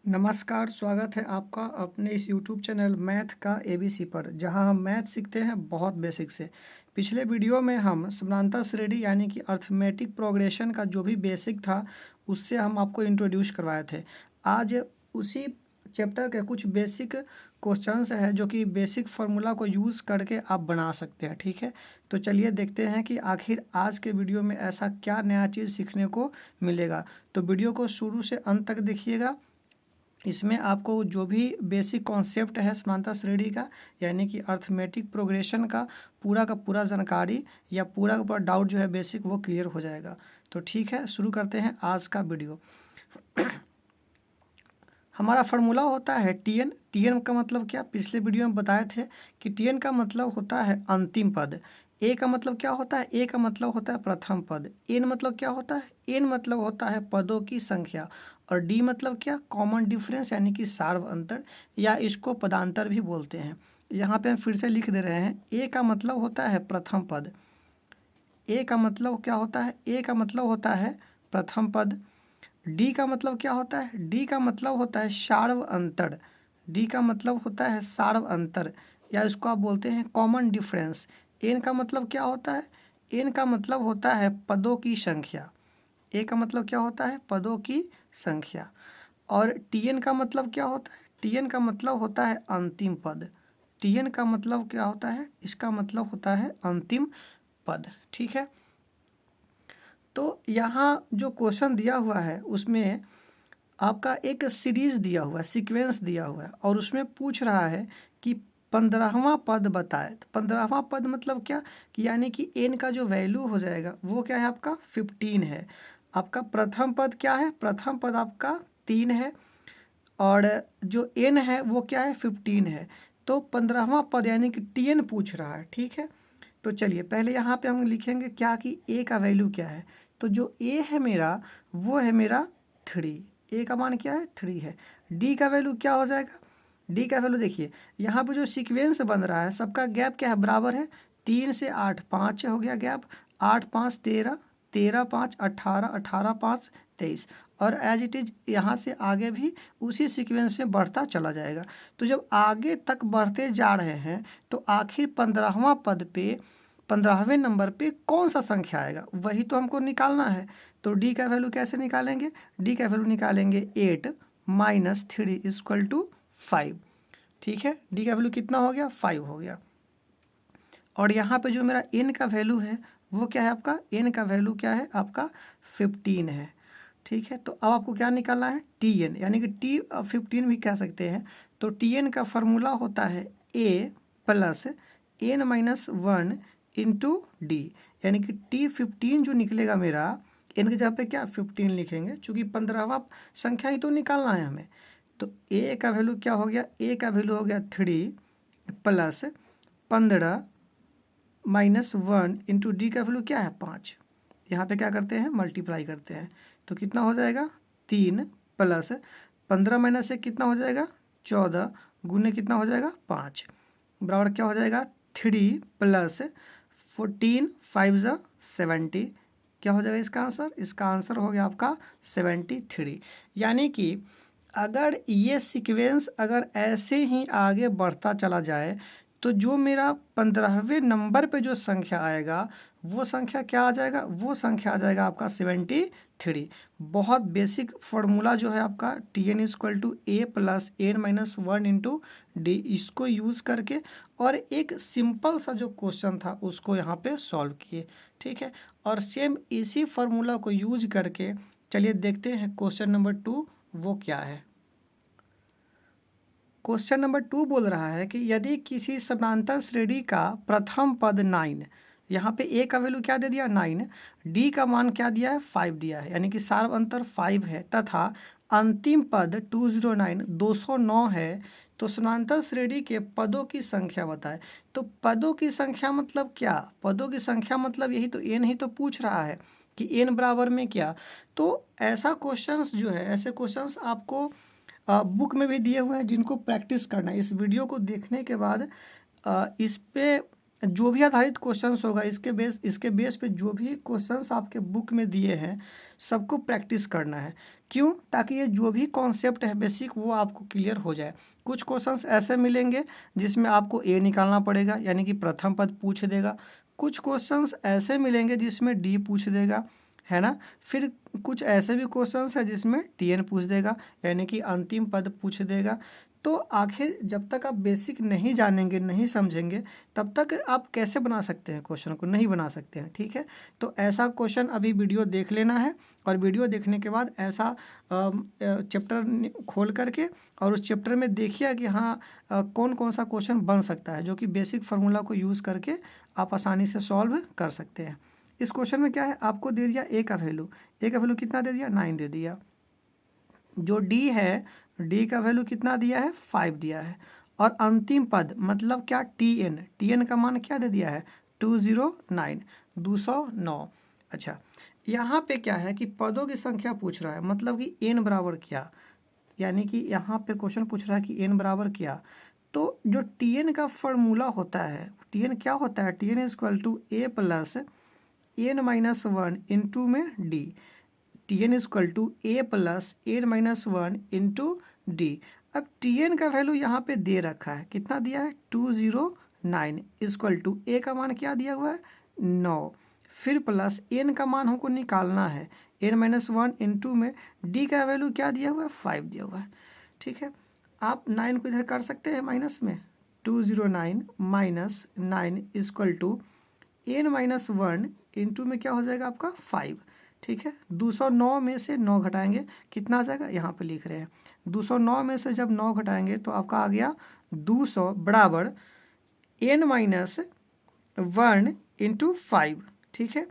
नमस्कार, स्वागत है आपका अपने इस यूट्यूब चैनल मैथ का एबीसी पर, जहां हम मैथ सीखते हैं बहुत बेसिक से। पिछले वीडियो में हम समानांतर श्रेणी यानी कि अर्थमेटिक प्रोग्रेशन का जो भी बेसिक था उससे हम आपको इंट्रोड्यूस करवाए थे। आज उसी चैप्टर के कुछ बेसिक क्वेश्चंस हैं जो कि बेसिक फार्मूला को यूज़ करके आप बना सकते हैं। ठीक है, तो चलिए देखते हैं कि आखिर आज के वीडियो में ऐसा क्या नया चीज़ सीखने को मिलेगा। तो वीडियो को शुरू से अंत तक देखिएगा। इसमें आपको जो भी बेसिक कॉन्सेप्ट है समांतर श्रेणी का यानी कि अर्थमेटिक प्रोग्रेशन का पूरा जानकारी या पूरा का पूरा डाउट जो है बेसिक वो क्लियर हो जाएगा। तो ठीक है, शुरू करते हैं आज का वीडियो। हमारा फार्मूला होता है टीएन। टीएन का मतलब क्या, पिछले वीडियो में बताए थे कि टीएन का मतलब होता है अंतिम पद। ए का मतलब क्या होता है, ए का मतलब होता है प्रथम पद। एन मतलब क्या होता है, एन मतलब होता है पदों की संख्या। और डी मतलब क्या, कॉमन डिफरेंस यानी कि सार्व अंतर, या इसको पदांतर भी बोलते हैं। यहाँ पे हम फिर से लिख दे रहे हैं। ए का मतलब होता है प्रथम पद। ए का मतलब क्या होता है, ए का मतलब होता है प्रथम पद। डी का मतलब क्या होता है, डी का मतलब होता है सार्व अंतर। डी का मतलब होता है सार्व अंतर, या इसको आप बोलते हैं कॉमन डिफरेंस। एन का मतलब क्या होता है, एन का मतलब होता है पदों की संख्या। ए का मतलब क्या होता है, पदों की संख्या। और टीएन का मतलब क्या होता है, टीएन का मतलब होता है अंतिम पद। टीएन का मतलब क्या होता है, इसका मतलब होता है अंतिम पद। ठीक है, तो यहाँ जो क्वेश्चन दिया हुआ है उसमें आपका एक सीरीज दिया हुआ है, सीक्वेंस दिया हुआ है, और उसमें पूछ रहा है कि 15वां पद बताए। तो 15वां पद मतलब क्या, कि यानी कि एन का जो वैल्यू हो जाएगा वो क्या है, आपका 15 है। आपका प्रथम पद क्या है, प्रथम पद आपका 3 है, और जो एन है वो क्या है, 15 है। तो 15वां पद यानी कि टीएन पूछ रहा है। ठीक है, तो चलिए पहले यहाँ पे हम लिखेंगे क्या कि ए का वैल्यू क्या है। तो जो ए है मेरा वो है मेरा 3। ए का मान क्या है, 3 है। डी का वैल्यू क्या हो जाएगा, डी का वैल्यू देखिए यहाँ पे जो सीक्वेंस बन रहा है सबका गैप क्या है, बराबर है। 3 से 8 5 हो गया गैप, 8 5 13, 13 5 18, 18 5 23, और एज इट इज यहाँ से आगे भी उसी सीक्वेंस में बढ़ता चला जाएगा। तो जब आगे तक बढ़ते जा रहे हैं तो आखिर 15वां पद पे, 15वें नंबर पे कौन सा संख्या आएगा वही तो हमको निकालना है। तो डी का वैल्यू कैसे निकालेंगे, डी का वैल्यू निकालेंगे 8 माइनस 3 इक्वल टू 5। ठीक है, डी का वैल्यू कितना हो गया, 5 हो गया। और यहाँ पे जो मेरा एन का वैल्यू है वो क्या है, आपका एन का वैल्यू क्या है, आपका 15 है। ठीक है, तो अब आपको क्या निकालना है, टी एन, यानी कि टी 15 भी कह सकते हैं। तो टी एन का फॉर्मूला होता है A plus N minus 1 into D, यानी कि टी 15 जो निकलेगा मेरा, एन की जगह पे क्या 15 लिखेंगे, चूँकि 15वां संख्या ही तो निकालना है हमें। तो ए का वैल्यू क्या हो गया, ए का वैल्यू हो गया 3 प्लस 15 माइनस 1 इंटू डी का वैल्यू क्या है 5। यहाँ पे क्या करते हैं, मल्टीप्लाई करते हैं। तो कितना हो जाएगा, 3 प्लस 15 माइनस 1 कितना हो जाएगा, 14, गुने कितना हो जाएगा 5, बराबर क्या हो जाएगा 3 प्लस 14 5 ज़ा 70। क्या हो जाएगा इसका आंसर, इसका आंसर हो गया आपका 73। यानी कि अगर ये सीक्वेंस अगर ऐसे ही आगे बढ़ता चला जाए तो जो मेरा 15वें नंबर पे जो संख्या आएगा वो संख्या क्या आ जाएगा, वो संख्या आ जाएगा आपका 73। बहुत बेसिक फार्मूला जो है आपका T N equal to A plus N minus 1 into D, इसको यूज़ करके और एक सिंपल सा जो क्वेश्चन था उसको यहाँ पे सॉल्व किए। ठीक है, और सेम इसी फार्मूला को यूज करके चलिए देखते हैं क्वेश्चन नंबर 2 वो क्या है। क्वेश्चन नंबर 2 बोल रहा है कि यदि किसी समानांतर श्रेणी का प्रथम पद 9, यहाँ पे ए का वैल्यू क्या दे दिया 9, डी का मान क्या दिया है 5 दिया है, यानी कि सार्व अंतर 5 है, तथा अंतिम पद 209 209 है, तो समानांतर श्रेणी के पदों की संख्या बताए। तो पदों की संख्या मतलब क्या, पदों की संख्या मतलब यही तो एन ही तो पूछ रहा है कि एन बराबर में क्या। तो ऐसा क्वेश्चंस जो है, ऐसे क्वेश्चंस आपको बुक में भी दिए हुए हैं जिनको प्रैक्टिस करना है। इस वीडियो को देखने के बाद इस पे जो भी आधारित क्वेश्चंस होगा इसके बेस पे जो भी क्वेश्चंस आपके बुक में दिए हैं सबको प्रैक्टिस करना है। क्यों? ताकि ये जो भी कॉन्सेप्ट है बेसिक वो आपको क्लियर हो जाए। कुछ क्वेश्चंस ऐसे मिलेंगे जिसमें आपको ए निकालना पड़ेगा, यानी कि प्रथम पद पूछ देगा। कुछ क्वेश्चंस ऐसे मिलेंगे जिसमें डी पूछ देगा, है ना। फिर कुछ ऐसे भी क्वेश्चंस है जिसमें टीएन पूछ देगा, यानी कि अंतिम पद पूछ देगा। तो आखिर जब तक आप बेसिक नहीं जानेंगे, नहीं समझेंगे, तब तक आप कैसे बना सकते हैं क्वेश्चन को? नहीं बना सकते हैं, ठीक है। तो ऐसा क्वेश्चन अभी वीडियो देख लेना है, और वीडियो देखने के बाद ऐसा चैप्टर खोल करके और उस चैप्टर में देखिए कि हाँ कौन कौन सा क्वेश्चन बन सकता है जो कि बेसिक फार्मूला को यूज़ करके आप आसानी से सॉल्व कर सकते हैं। इस क्वेश्चन में क्या है, आपको दे दिया ए का वैल्यू कितना दे दिया, 9 दे दिया। जो डी है, डी का वैल्यू कितना दिया है, 5 दिया है। और अंतिम पद मतलब क्या, टी एन का मान क्या दे दिया है, 209, 209। अच्छा, यहाँ पे क्या है कि पदों की संख्या पूछ रहा है, मतलब कि एन बराबर क्या, यानी कि यहाँ पे क्वेश्चन पूछ रहा है कि एन बराबर क्या। तो जो टी एन का फॉर्मूला होता है, टी एन क्या होता है, T N equal to A plus N minus one into में D. T N equal to A plus N minus one into D. अब टी एन का वैल्यू यहाँ पे दे रखा है, कितना दिया है, 209 इक्वल टू ए का मान क्या दिया हुआ है, 9, फिर प्लस एन का मान हमको निकालना है, एन माइनस वन इंटू में डी का वैल्यू क्या दिया हुआ है, 5 दिया हुआ है, ठीक है। आप 9 को इधर कर सकते हैं माइनस में, 209 minus 9 equal to N minus one into में क्या हो जाएगा आपका 5, ठीक है। 209 में से 9 घटाएंगे, कितना आ जाएगा, यहाँ पे लिख रहे हैं 209 में से जब 9 घटाएंगे तो आपका आ गया 200 बराबर एन माइनस वन इंटू 5, ठीक है।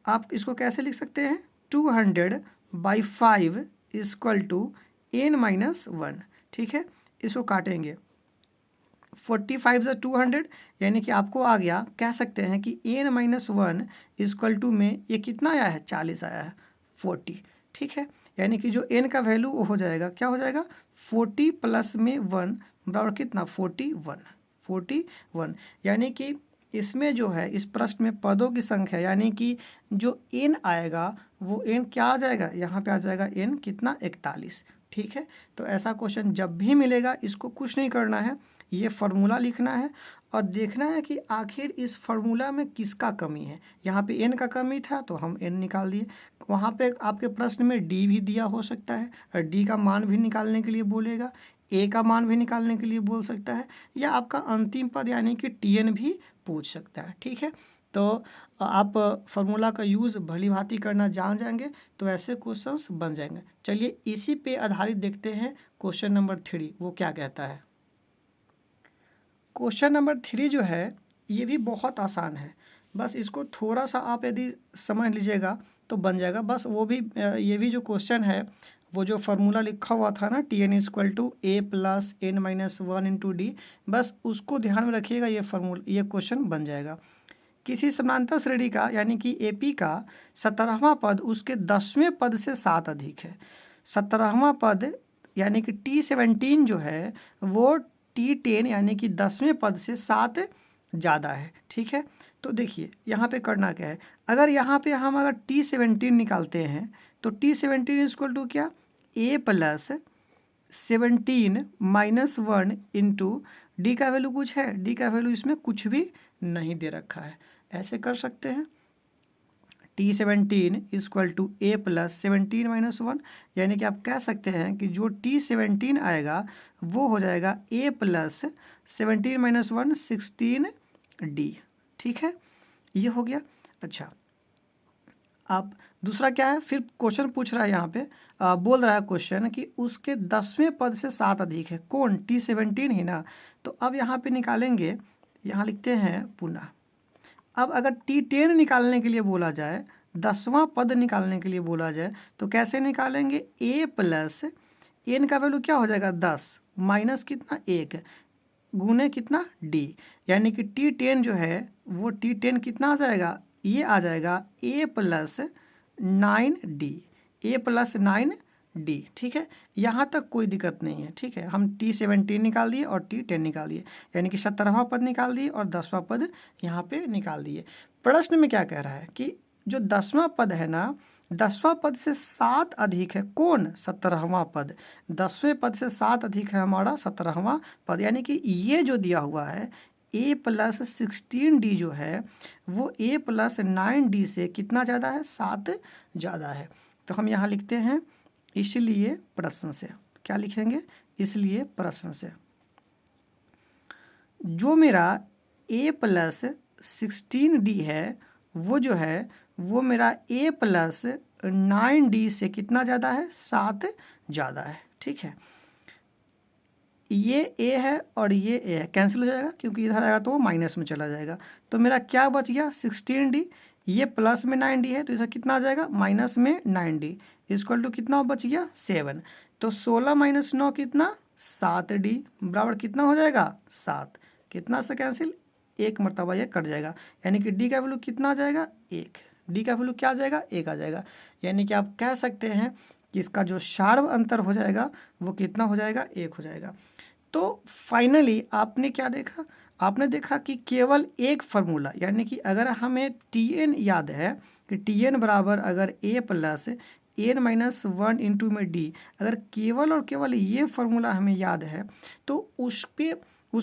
आप इसको कैसे लिख सकते हैं, 200/5 equal to N minus one, ठीक है। इसको काटेंगे, 45 से 200, यानी कि आपको आ गया, कह सकते हैं कि N minus one equal to में ये कितना आया है, 40 आया है, 40, ठीक है। यानी कि जो एन का वैल्यू वो हो जाएगा, क्या हो जाएगा, 40 प्लस में 1 बराबर कितना, 41, यानी कि इसमें जो है, इस प्रश्न में पदों की संख्या यानी कि जो एन आएगा वो एन क्या आ जाएगा, यहाँ पे आ जाएगा एन कितना, 41, ठीक है। तो ऐसा क्वेश्चन जब भी मिलेगा इसको कुछ नहीं करना है, ये फार्मूला लिखना है और देखना है कि आखिर इस फार्मूला में किसका कमी है। यहाँ पे एन का कमी था तो हम एन निकाल दिए, वहाँ पे आपके प्रश्न में डी भी दिया हो सकता है और डी का मान भी निकालने के लिए बोलेगा, ए का मान भी निकालने के लिए बोल सकता है, या आपका अंतिम पद यानी कि टी एन भी पूछ सकता है, ठीक है। तो आप फार्मूला का यूज़ भली भांति करना जान जाएंगे तो ऐसे क्वेश्चंस बन जाएंगे। चलिए इसी पे आधारित देखते हैं क्वेश्चन नंबर 3 वो क्या कहता है। क्वेश्चन नंबर 3 जो है ये भी बहुत आसान है, बस इसको थोड़ा सा आप यदि समझ लीजिएगा तो बन जाएगा। बस वो भी ये भी जो क्वेश्चन है वो जो फार्मूला लिखा हुआ था ना, T N equal to A plus N minus one into D, बस उसको ध्यान में रखिएगा, ये क्वेश्चन बन जाएगा। किसी समानांतर श्रेणी का यानी कि एपी का 17वां पद उसके 10वें पद से 7 अधिक है। 17वां पद यानी कि T17 जो है वो T10 यानी कि 10वें पद से 7 ज़्यादा है, ठीक है। तो देखिए यहाँ पे करना क्या है, अगर यहाँ पे हम अगर T17 निकालते हैं तो T17 इक्वल टू क्या, A plus 17 minus one into D का वैल्यू कुछ है, डी का वैल्यू इसमें कुछ भी नहीं दे रखा है, ऐसे कर सकते हैं। T17 equal to A plus 17 minus one, यानी कि आप कह सकते हैं कि जो T17 आएगा वो हो जाएगा ए प्लस 17 माइनस वन 16 डी, ठीक है, ये हो गया। अच्छा, आप दूसरा क्या है, फिर क्वेश्चन पूछ रहा है यहाँ पे बोल रहा है क्वेश्चन कि उसके 10वें पद से 7 अधिक है, कौन, T17 ही ना। तो अब यहाँ पे निकालेंगे, यहाँ लिखते हैं पुनः। अब अगर T10 निकालने के लिए बोला जाए, 10वां पद निकालने के लिए बोला जाए तो कैसे निकालेंगे, ए प्लस एन का वैल्यू क्या हो जाएगा 10 माइनस कितना 1 गुने कितना डी, यानी कि T10 जो है वो T10 कितना आ जाएगा, ये आ जाएगा ए प्लस 9 डी, ए प्लस 9 डी। ठीक है, यहाँ तक कोई दिक्कत नहीं है। ठीक है, हम T17 निकाल दिए और T10 निकाल दिए, यानी कि 17वां पद निकाल दिए और 10वां पद यहाँ पे निकाल दिए। प्रश्न में क्या कह रहा है कि जो 10वां पद है ना, 10वां पद से 7 अधिक है कौन? 17वां पद। 10वें पद से 7 अधिक है हमारा 17वां पद, यानी कि ये जो दिया हुआ है A+16D जो है वो A+9D से कितना ज़्यादा है? 7 ज़्यादा है। तो हम यहाँ लिखते हैं इसलिए प्रश्न से। क्या लिखेंगे? इसलिए प्रश्न से जो मेरा A+16D है वो जो है वो मेरा A+9D से कितना ज़्यादा है? 7 ज़्यादा है। ठीक है, ये A है और ये A है, कैंसिल हो जाएगा क्योंकि इधर आएगा तो वो माइनस में चला जाएगा। तो मेरा क्या बच गया? 16D। ये प्लस में 9D है तो इधर कितना आ जाएगा? माइनस में 9D इक्वल टू कितना बच गया? 7। तो 16 - 9 कितना? 7D बराबर कितना हो जाएगा? 7। कितना से कैंसिल? एक मरतबा ये कट जाएगा, यानी कि D का वैल्यू कितना आ जाएगा? 1। D का वैल्यू क्या आ जाएगा? 1 आ जाएगा। यानी कि आप कह सकते हैं कि इसका जो सार्व अंतर हो जाएगा वो कितना हो जाएगा? 1 हो जाएगा। तो फाइनली आपने क्या देखा? आपने देखा कि केवल एक फार्मूला, यानी कि अगर हमें Tn याद है कि Tn बराबर अगर A+n-1 इंटू में D, अगर केवल और केवल ये फार्मूला हमें याद है तो उस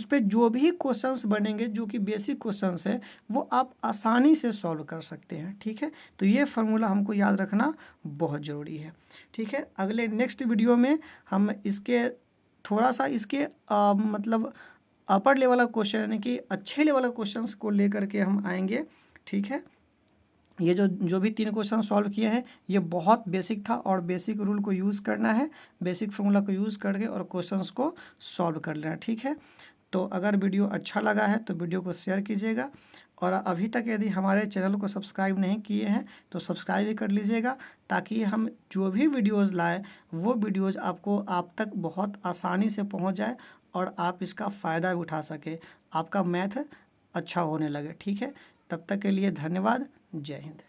पे जो भी क्वेश्चंस बनेंगे जो कि बेसिक क्वेश्चंस है वो आप आसानी से सॉल्व कर सकते हैं। ठीक है, तो ये फार्मूला हमको याद रखना बहुत ज़रूरी है। ठीक है, अगले नेक्स्ट वीडियो में हम इसके थोड़ा सा इसके मतलब अपर लेवल का क्वेश्चन, यानी कि अच्छे लेवल का क्वेश्चंस को लेकर के हम आएंगे। ठीक है, ये जो भी 3 क्वेश्चन सॉल्व किए हैं ये बहुत बेसिक था और बेसिक रूल को यूज़ करना है, बेसिक फार्मूला को यूज़ करके और क्वेश्चंस को सॉल्व कर लेना। ठीक है, तो अगर वीडियो अच्छा लगा है तो वीडियो को शेयर कीजिएगा और अभी तक यदि हमारे चैनल को सब्सक्राइब नहीं किए हैं तो सब्सक्राइब भी कर लीजिएगा, ताकि हम जो भी वीडियोज़ लाएँ वो वीडियोज़ आपको आप तक बहुत आसानी से पहुंच जाए और आप इसका फ़ायदा भी उठा सके, आपका मैथ अच्छा होने लगे। ठीक है, तब तक के लिए धन्यवाद। जय हिंद।